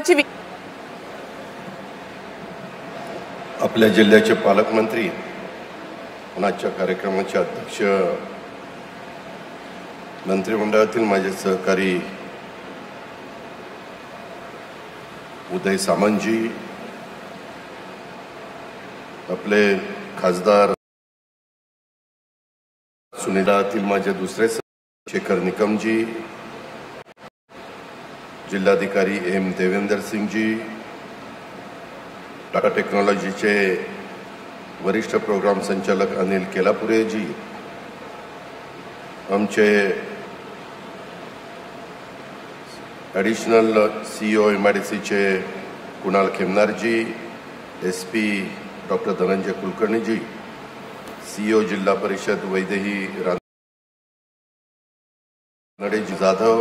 त्यांची आपल्या जिल्ह्याचे पालकमंत्री आजच्या कार्यक्रमाचे अध्यक्ष, मंत्रिमंडळातील माझे सहकारी उदय सामंतजी, आपले खासदार सुनीलातील माझे दुसरे शेखर निकमजी, जिल्हाधिकारी एम देवेंद्र सिंगजी, टाटा टेक्नॉलॉजीचे वरिष्ठ प्रोग्राम संचालक अनिल केलापुरेजी, आमचे ॲडिशनल CEO MIDCचे कुणाल खेमनारजी, SP डॉक्टर धनंजय कुलकर्णीजी, CEO जिल्हा परिषद वैदेही रानडेजी जाधव,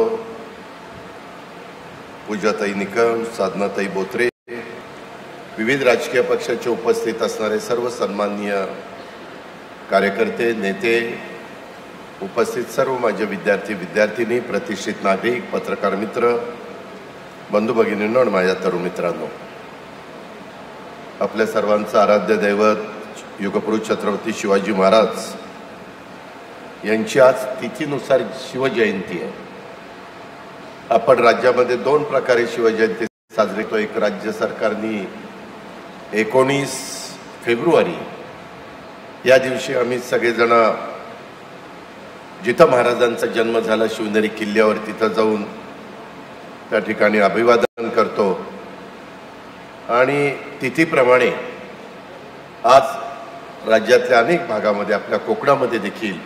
पूजाताई निकम, साधनाताई बोत्रे, विविध राजकीय पक्षाचे उपस्थित असणारे सर्व सन्माननीय कार्यकर्ते, नेते, उपस्थित सर्व माझे विद्यार्थी प्रतिष्ठित नागरिक, पत्रकार मित्र, बंधू भगिनींनो आणि माझ्या तरुण मित्रांनो, आपल्या सर्वांचं आराध्य दैवत युगपुरुष छत्रपती शिवाजी महाराज यांची आज तिथीनुसार शिवजयंती आहे. आपण राज्यामध्ये 2 प्रकारे शिवजयंती साजरी करतो. एक राज्य सरकारने 19 फेब्रुवारी या दिवशी आम्ही सगळेजण जिथं महाराजांचा जन्म झाला शिवनेरी किल्ल्यावर तिथं जाऊन त्या ठिकाणी अभिवादन करतो आणि तिथीप्रमाणे आज राज्यातल्या अनेक भागामध्ये, आपल्या कोकणामध्ये देखील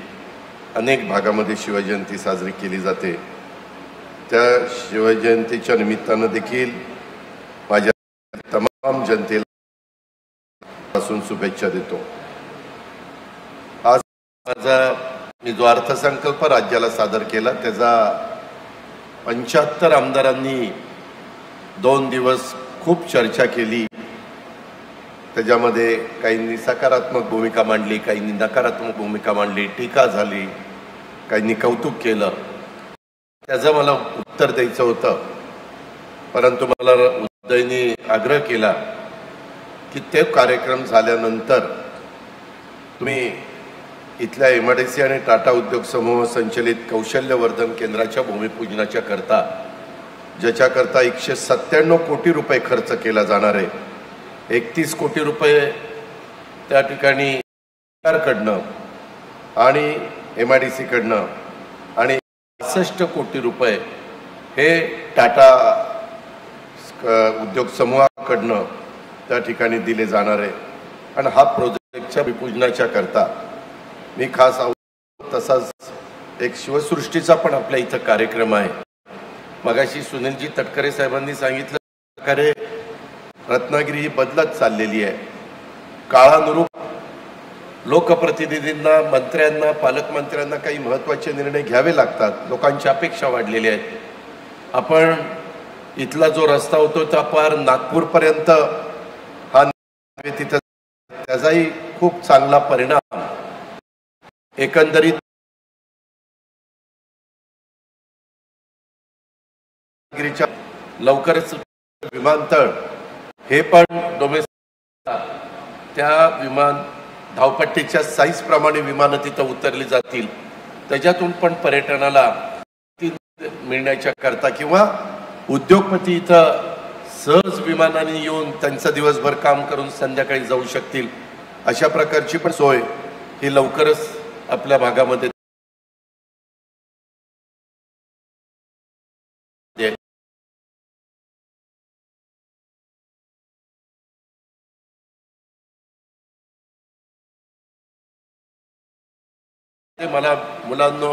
अनेक भागामध्ये शिवजयंती साजरी केली जाते. त्या शिवजयंतीच्या निमित्तानं देखील माझ्या तमाम जनतेला पासून शुभेच्छा देतो. आज मी जो अर्थसंकल्प राज्याला सादर केला त्याचा 75 आमदारांनी 2 दिवस खूप चर्चा केली. त्याच्यामध्ये काहींनी सकारात्मक भूमिका मांडली, काहींनी नकारात्मक भूमिका मांडली, टीका झाली, काहींनी कौतुक केलं. त्याचं मला उत्तर द्यायचं होतं, परंतु मला उदयनी आग्रह केला की ते कार्यक्रम झाल्यानंतर तुम्ही इथल्या MIDC आणि टाटा उद्योग समूह संचलित कौशल्यवर्धन केंद्राच्या भूमिपूजनाच्या करता, ज्याच्याकरता 197 कोटी रुपये खर्च केला जाणार आहे, 31 कोटी रुपये त्या ठिकाणी सरकारकडनं आणि MIDC कडनं आणि 66 कोटी रुपये हे टाटा उद्योग समूहाकडनं त्या ठिकाणी दिले जाणार आहे. आणि हा प्रोजेक्टच्या विपूजनाच्या करता मी खास तसाच एक शिवसृष्टीचा पण आपल्या इथं कार्यक्रम आहे. मगाशी सुनीलजी तटकरे साहेबांनी सांगितलं प्रकारे रत्नागिरी ही बदलत चाललेली आहे. काळानुरूप लोकप्रतिनिधींना, मंत्र्यांना, पालकमंत्र्यांना काही महत्त्वाचे निर्णय घ्यावे लागतात. लोकांच्या अपेक्षा वाढलेल्या आहेत. आपण इथला जो रस्ता होतो त्या पार नागपूरपर्यंत हा तिथं त्याचाही खूप चांगला परिणाम एकंदरीत लवकरच विमानतळ हे पण डोमेस्टिक त्या विमान धावपट्टीच्या साईज प्रमाणे विमानं तिथं उतरली जातील. त्याच्यातून पण पर्यटनाला मिळण्याच्या करता किंवा उद्योगपती इथं सहज विमानाने येऊन त्यांचं दिवसभर काम करून संध्याकाळी जाऊ शकतील, अशा प्रकारची पण सोय ही लवकरच आपल्या भागामध्ये मला मुलांनो,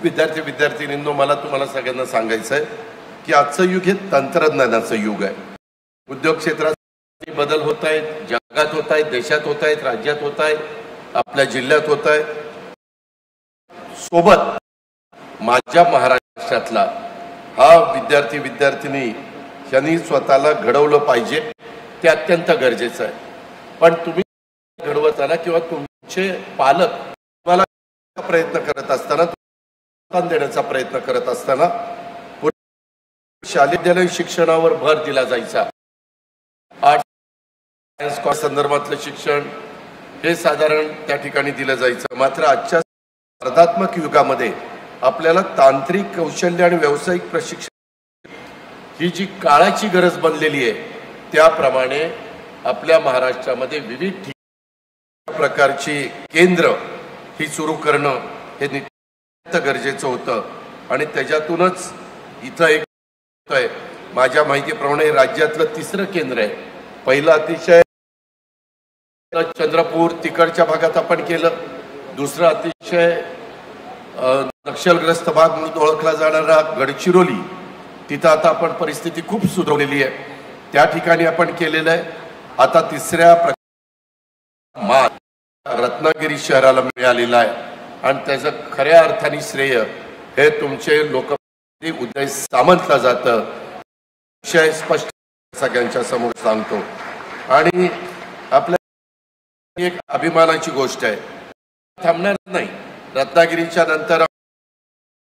विद्यार्थीनींनो, मला तुम्हाला सगळ्यांना सांगायचं आहे की आजचं युग हे तंत्रज्ञानाचं युग आहे. उद्योग क्षेत्रात बदल होत आहेत, जगात होत आहेत, देशात होत आहेत, राज्यात होत आहेत, आपल्या जिल्ह्यात होत आहेत. सोबत माझ्या महाराष्ट्रातला हा विद्यार्थी यांनी स्वतःला घडवलं पाहिजे, ते अत्यंत गरजेचं आहे. पण तुम्ही घडवताना किंवा तुमचे पालक तुम्हाला प्रयत्न करत असताना, देण्याचा प्रयत्न करत असताना शालेय विद्यालयीन शिक्षणावर भर दिला जायचा। आर्ट सायन्स संदर्भातलं शिक्षण हे साधारण त्या ठिकाणी दिलं जायचं। मात्र आजच्या स्पर्धात्मक युगामध्ये आपल्याला तांत्रिक कौशल्य आणि व्यावसायिक प्रशिक्षण ही जी काळाची गरज बनलेली आहे, त्याप्रमाणे आपल्या महाराष्ट्रामध्ये विविध प्रकारची केंद्र ही सुरू करणं हे नित्य गरजेचं होतं। आणि त्याच्यातूनच इथं एक आहे, माझ्या माहितीप्रमाणे राज्यातलं तिसरं केंद्र आहे। पहिलं अतिशय चंद्रपूर तिकडच्या भागात आपण केलं, दुसरं अतिशय नक्षलग्रस्त भाग म्हणून ओळखला जाणारा गडचिरोली, तिथं आता आपण परिस्थिती खूप सुधारलेली आहे, त्या ठिकाणी आपण केलेलं आहे। आता तिसऱ्या रत्नागिरी शहराला मिळालेला आहे आणि त्याचं खऱ्या अर्थाने श्रेय हे तुमचे लोकप्रतिनिधी उदय सामंतला जातं। विषय स्पष्ट सगळ्यांच्या समोर सांगतो आणि आपल्या एक अभिमानाची गोष्ट आहे, थांबणार नाही। रत्नागिरीच्या नंतर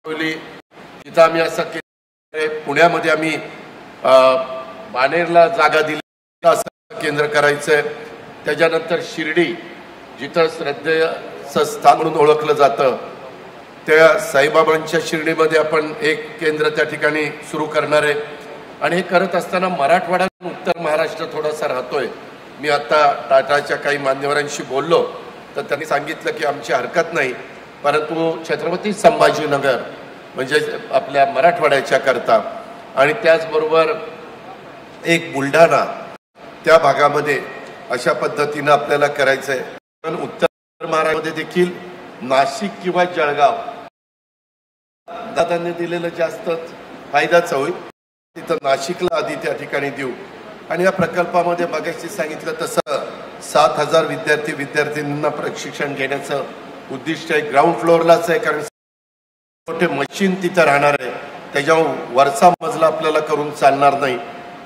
तिथं आम्ही असं केलं, पुण्यामध्ये आम्ही बाणेरला जागा दिली, असं केंद्र करायचंय। त्याच्यानंतर शिर्डी, जिथं श्रद्धेचं स्थान म्हणून ओळखलं जातं, त्या साईबाबांच्या शिर्डीमध्ये आपण एक केंद्र त्या ठिकाणी सुरू करणार आहे। आणि हे करत असताना मराठवाडा उत्तर महाराष्ट्र थोडासा राहतोय। मी आता टाटाच्या काही मान्यवरांशी बोललो तर त्यांनी सांगितलं की आमची हरकत नाही, परंतु छत्रपती संभाजीनगर म्हणजे आपल्या मराठवाड्याच्या करता आणि त्याचबरोबर एक बुलढाणा त्या भागामध्ये अशा पद्धतीनं आपल्याला करायचं आहे। पण उत्तर महाराष्ट्रामध्ये देखील नाशिक किंवा जळगाव दादांनी दिलेलं जास्त फायद्याचं होईल, तिथं नाशिकला आधी त्या ठिकाणी देऊ। आणि या प्रकल्पामध्ये मगाशी सांगितलं तसं 7,000 विद्यार्थ्यांना प्रशिक्षण घेण्याचं उद्दिष्ट आहे। ग्राउंड फ्लोअरलाच आहे, कारण मोठे मशीन तिथं राहणार आहे, त्याच्यावर वरचा मजला आपल्याला करून चालणार नाही।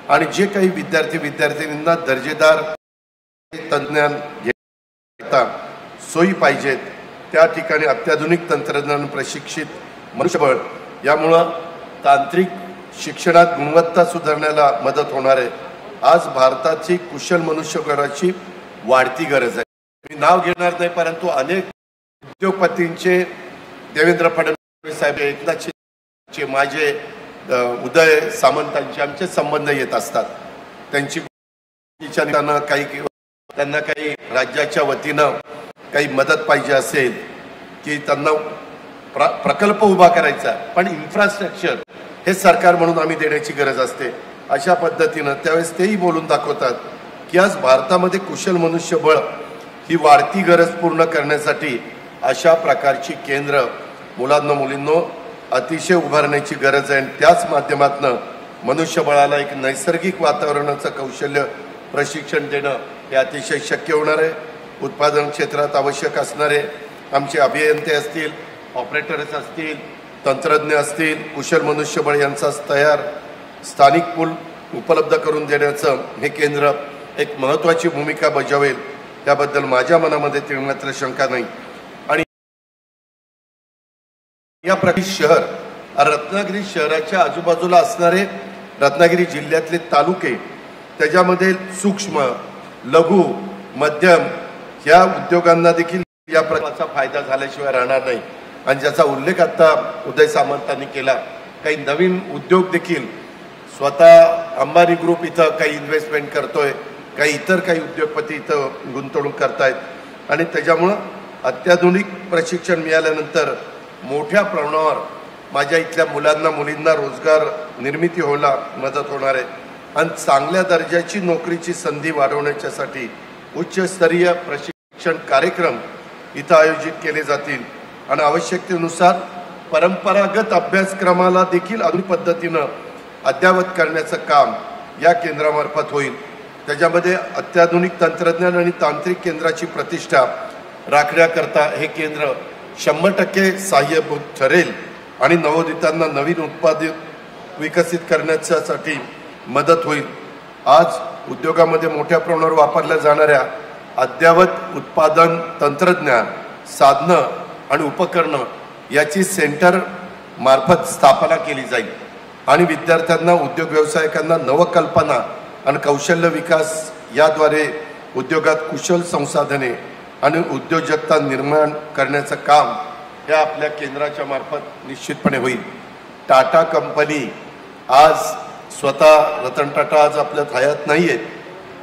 आणि जे काही विद्यार्थ्यांना दर्जेदार तंत्रज्ञान घेता सोयी पाहिजेत, त्या ठिकाणी अत्याधुनिक तंत्रज्ञान प्रशिक्षित मनुष्यबळ, यामुळं तांत्रिक शिक्षणात गुणवत्ता सुधारण्याला मदत होणार आहे। आज भारताची कुशल मनुष्यबळाची वाढती गरज आहे। मी नाव घेणार नाही, परंतु अनेक उद्योगपतींचे, देवेंद्र फडणवीस साहेब, एकनाथ शिंदे, माझे उदय सामंतांचे आमचे संबंध येत असतात। त्यांना काही राज्याच्या वतीनं काही मदत पाहिजे असेल की त्यांना प्रकल्प उभा करायचा, पण इन्फ्रास्ट्रक्चर हे सरकार म्हणून आम्ही देण्याची गरज असते। अशा पद्धतीनं त्यावेळेस तेही बोलून दाखवतात की आज भारतामध्ये कुशल मनुष्यबळ ही वाढती गरज पूर्ण करण्यासाठी अशा प्रकारची केंद्र मुलांना मुलींनो अतिशय उभारण्याची गरज आहे। त्याच माध्यमातून मनुष्यबळाला एक नैसर्गिक वातावरणाचं कौशल्य प्रशिक्षण देणं हे अतिशय शक्य होणार आहे। उत्पादन क्षेत्रात आवश्यक असणारे आमचे अभियंते असतील, ऑपरेटर्स असतील, तंत्रज्ञ असतील, कुशल मनुष्यबळ यांचा तयार स्थानिक पूल उपलब्ध करून देण्याचं हे केंद्र एक महत्त्वाची भूमिका बजावेल, त्याबद्दल माझ्या मनामध्ये तिळमात्र शंका नाही। आणि या प्रति शहर रत्नागिरी शहराच्या आजूबाजूला असणारे रत्नागिरी जिल्ह्यातले तालुके, त्याच्यामध्ये सूक्ष्म, लघु, मध्यम या उद्योगांना देखील या प्रकारचा फायदा झाल्याशिवाय राहणार नाही। आणि ज्याचा उल्लेख आता उदय सामंतांनी केला, काही नवीन उद्योग देखील स्वतः अंबानी ग्रुप इथं काही इन्व्हेस्टमेंट करतोय, काही इतर काही उद्योगपती इथं गुंतवणूक करतायत आणि त्याच्यामुळं अत्याधुनिक प्रशिक्षण मिळाल्यानंतर मोठ्या प्रमाणावर माझ्या इथल्या मुलांना मुलींना रोजगार निर्मिती व्हायला मदत होणार आहे। आणि चांगल्या दर्जाची नोकरीची संधी वाढवण्यासाठी उच्चस्तरीय प्रशिक्षण कार्यक्रम इथं आयोजित केले जातील आणि आवश्यकतेनुसार परंपरागत अभ्यासक्रमाला देखील आधुनिक पद्धतीनं अद्ययावत करण्याचं काम या केंद्रामार्फत होईल। त्याच्यामध्ये अत्याधुनिक तंत्रज्ञान आणि तांत्रिक केंद्राची प्रतिष्ठा राखण्याकरता हे केंद्र 100% सहाय्यभूत ठरेल आणि नवोदितांना नवीन उत्पादन विकसित करण्यासाठी मदत होईल। आज उद्योगामध्ये मोठ्या प्रमाणावर वापरल्या जाणाऱ्या अद्ययावत उत्पादन तंत्रज्ञान, साधनं आणि उपकरणं याची सेंटर मार्फत स्थापना केली जाईल आणि विद्यार्थ्यांना, उद्योग व्यावसायिकांना नवकल्पना आणि कौशल्य विकास याद्वारे उद्योगात कुशल संसाधने आणि उद्योजकता निर्माण करण्याचं काम हे आपल्या केंद्राच्या मार्फत निश्चितपणे होईल. टाटा कंपनी आज स्वतः रतन टाटा आज आपल्यात हयात नाही आहेत,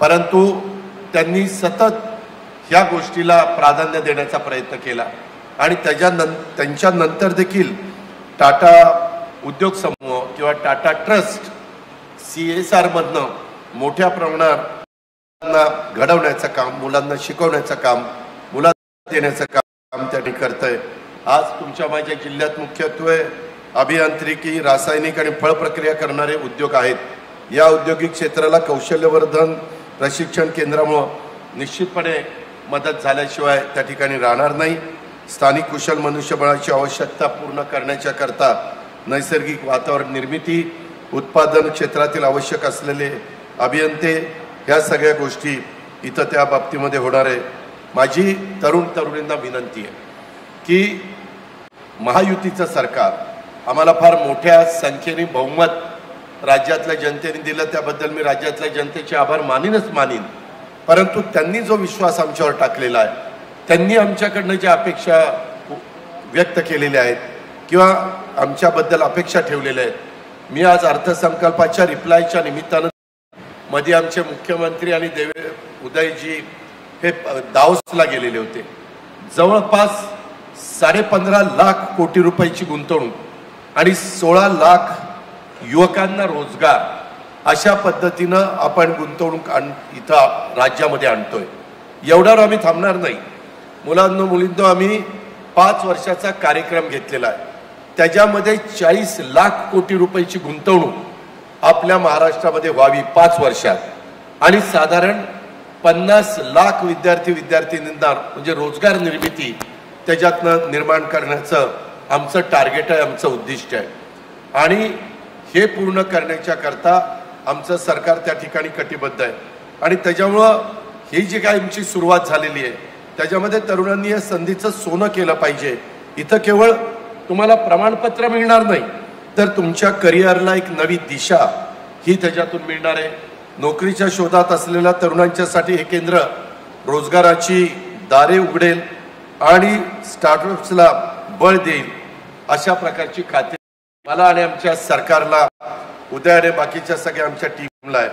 परंतु त्यांनी सतत ह्या गोष्टीला प्राधान्य देण्याचा प्रयत्न केला आणि त्यांच्यानंतर देखील टाटा उद्योग समूह किंवा टाटा ट्रस्ट CSR मधनं मोठ्या प्रमाणात घडवण्याचं काम, मुलांना शिकवण्याचं काम, मुलांना देण्याचं काम त्यांनी करतंय. आज तुमच्या माझ्या जिल्ह्यात मुख्यत्वे अभियांत्रिकी, रासायनिक आणि फळ प्रक्रिया करणारे उद्योग आहेत. या औद्योगिक क्षेत्राला कौशल्यवर्धन प्रशिक्षण केंद्रामुळे निश्चितपणे मदत झाल्याशिवाय त्या ठिकाणी राहणार नाही. स्थानिक कुशल मनुष्यबळाची आवश्यकता पूर्ण करण्याच्या करता नैसर्गिक वातावरण निर्मिती, उत्पादन क्षेत्रातील आवश्यक असलेले अभियंते, ह्या सगळ्या गोष्टी इथं त्या बाबतीमध्ये होणार आहे. माझी तरुणींना विनंती आहे की महायुतीचं सरकार आम्हाला फार मोठ्या संख्येने बहुमत राज्यातल्या जनतेने दिलं, त्याबद्दल मी राज्यातल्या जनतेचे आभार मानीन. परंतु त्यांनी जो विश्वास आमच्यावर टाकलेला आहे, त्यांनी आमच्याकडनं ज्या अपेक्षा व्यक्त केलेल्या आहेत किंवा आमच्याबद्दल अपेक्षा ठेवलेल्या आहेत, मी आज अर्थसंकल्पाच्या रिप्लायच्या निमित्तानं मध्ये आमचे मुख्यमंत्री आणि उदयजी हे दावोसला गेलेले होते. जवळपास 15.5 लाख कोटी रुपयाची गुंतवणूक आणि 16 लाख युवकांना रोजगार, अशा पद्धतीनं आपण गुंतवणूक इथं राज्यामध्ये आणतोय. एवढ्यावर आम्ही थांबणार नाही. मुलींनो आम्ही 5 वर्षाचा कार्यक्रम घेतलेला आहे. त्याच्यामध्ये 40 लाख कोटी रुपयाची गुंतवणूक आपल्या महाराष्ट्रामध्ये व्हावी 5 वर्षात आणि साधारण 50 लाख विद्यार्थींना म्हणजे रोजगार निर्मिती त्याच्यातनं निर्माण करण्याचं आमचं टार्गेट आहे, आमचं उद्दिष्ट आहे. आणि हे पूर्ण करण्याच्या करता आमचं सरकार त्या ठिकाणी कटिबद्ध आहे. आणि त्याच्यामुळं ही जी काय आमची सुरुवात झालेली आहे त्याच्यामध्ये तरुणांनी या संधीचं सोनं केलं पाहिजे. इथं केवळ तुम्हाला प्रमाणपत्र मिळणार नाही, तर तुमच्या करिअरला एक नवी दिशा ही त्याच्यातून मिळणार आहे. नोकरीच्या शोधात असलेल्या तरुणांच्यासाठी हे केंद्र रोजगाराची दारे उघडेल आणि स्टार्टअप्सला बळ देईल, अशा प्रकारची खाते मला आणि आमच्या सरकारला, उदय आणि बाकीच्या सगळ्या आमच्या टीमला आहे.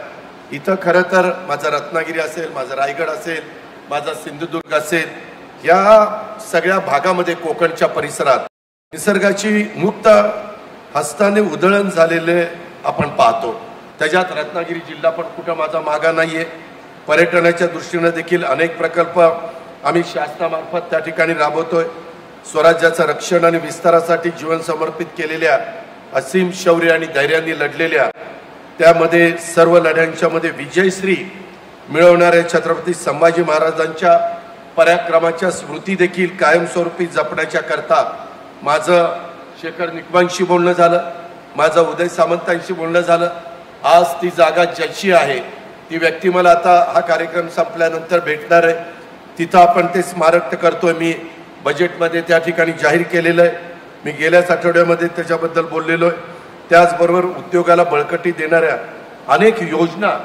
इथं खरं तर माझा रत्नागिरी असेल, माझा रायगड असेल, माझा सिंधुदुर्ग असेल, या सगळ्या भागामध्ये कोकणच्या परिसरात निसर्गाची मुक्त हस्ताने उधळण झालेले आपण पाहतो. त्याच्यात रत्नागिरी जिल्हा पण कुठं माझा मागा नाहीये. पर्यटनाच्या दृष्टीने देखील अनेक प्रकल्प आम्ही शासनामार्फत त्या ठिकाणी राबवतोय. स्वराज्याचं रक्षण आणि विस्तारासाठी जीवन समर्पित केलेल्या, असीम शौर्य आणि धैर्याने लढलेल्या, त्यामध्ये सर्व लढ्यांच्या मध्ये विजयश्री मिळवणाऱ्या छत्रपती संभाजी महाराजांच्या पराक्रमाच्या स्मृती देखील कायमस्वरूपी जपण्याच्या करता माझं शेखर निकमांशी बोलणं झालं, माझं उदय सामंतांशी बोलणं झालं. आज ती जागा ज्याची आहे ती व्यक्ती मला आता हा कार्यक्रम संपल्यानंतर भेटणार आहे. तिथं आपण ते स्मारक करतोय. मी बजेटमध्ये त्या ठिकाणी जाहीर केलेलं आहे. मी गेल्याच आठवड्यामध्ये त्याच्याबद्दल बोललेलो आहे. त्याचबरोबर उद्योगाला बळकटी देणाऱ्या अनेक योजना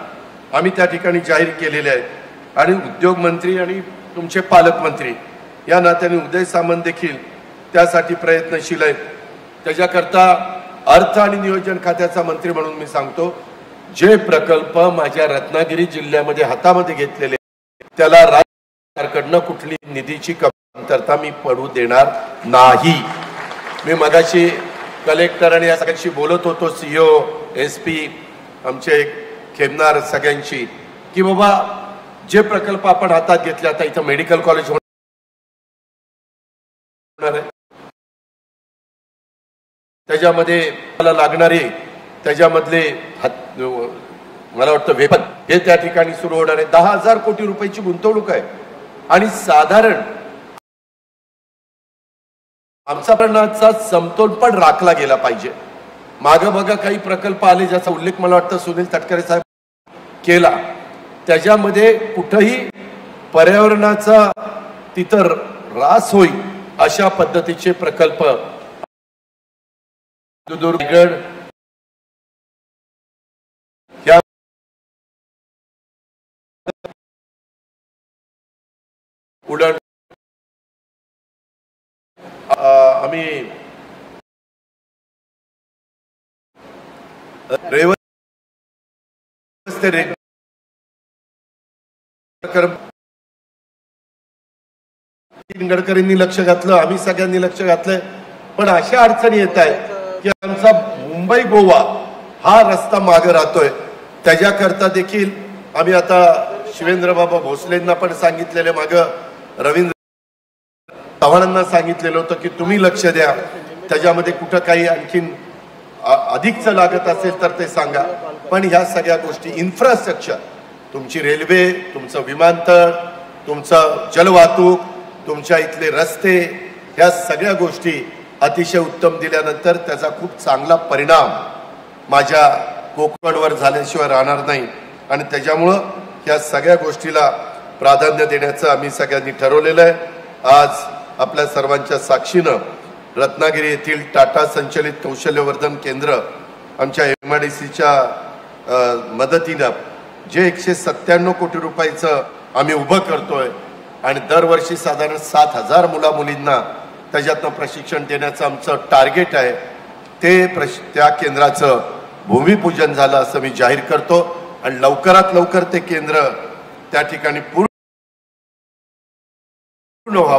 आम्ही त्या ठिकाणी जाहीर केलेल्या आहेत. आणि उद्योग मंत्री आणि तुमचे पालकमंत्री या नात्याने उदय सामंत देखील त्यासाठी प्रयत्नशील आहेत. त्याच्याकरता अर्थ आणि नियोजन खात्याचा मंत्री म्हणून मी सांगतो, जे प्रकल्प माझ्या रत्नागिरी जिल्ह्यामध्ये हातामध्ये घेतलेले त्याला राज्य सरकारकडनं कुठली निधीची कमतरता मी पडू देणार नाही. मी मगाशी कलेक्टर आणि या सगळ्यांशी बोलत होतो, CEO, SP, आमचे खेमनार सगळ्यांशी, की बाबा जे प्रकल्प आपण हातात घेतले, आता इथं मेडिकल कॉलेज होणार आहे, त्याच्यामध्ये मला लागणारे त्याच्यामधले मला वाटतं वेपन हे त्या ठिकाणी सुरू होणार आहे. 10,000 कोटी रुपयाची गुंतवणूक आहे. आणि साधारण आमचा प्रणाचा समतोल पण राखला गेला पाहिजे. मागं बघा काही प्रकल्प आले ज्याचा उल्लेख मला वाटतं सुनील तटकरे साहेब केला, त्याच्यामध्ये कुठेही पर्यावरणाचा तिथं ऱ्हास होईल अशा पद्धतीचे प्रकल्प उडण आम्ही गडकरींनी लक्ष घातलं, आम्ही सगळ्यांनी लक्ष घातलंय, पण अशा अडचणी येत आहेत की आमचा मुंबई गोवा हा रस्ता मागे राहतोय. त्याच्याकरता देखील आम्ही आता शिवेंद्रबाबा भोसलेंना पण सांगितलेले, मागं रवींद्र चव्हाणांना सांगितलेलं होतं की तुम्ही लक्ष द्या, त्याच्यामध्ये कुठं काही आणखीन अधिकचं लागत असेल तर ते सांगा. पण ह्या सगळ्या गोष्टी इन्फ्रास्ट्रक्चर, तुमची रेल्वे, तुमचं विमानतळ, तुमचं जलवाहतूक, तुमच्या इथले रस्ते, ह्या सगळ्या गोष्टी अतिशय उत्तम दिल्यानंतर त्याचा खूप चांगला परिणाम माझ्या कोकणवर झाल्याशिवाय राहणार नाही. आणि त्याच्यामुळं ह्या सगळ्या गोष्टीला प्राधान्य देण्याचं आम्ही सगळ्यांनी ठरवलेलं आहे. आज आपल्या सर्वांच्या साक्षीनं रत्नागिरी येथील टाटा संचलित कौशल्यवर्धन केंद्र आमच्या MIDCच्या मदतीनं जे 197 कोटी रुपयाचं आम्ही उभं करतोय आणि दरवर्षी साधारण 7,000 मुला मुलींना त्याच्यातनं प्रशिक्षण देण्याचं आमचं टार्गेट आहे. त्या केंद्राचं भूमिपूजन झालं असं मी जाहीर करतो आणि लवकरात लवकर ते केंद्र त्या ठिकाणी पूर्ण व्हावं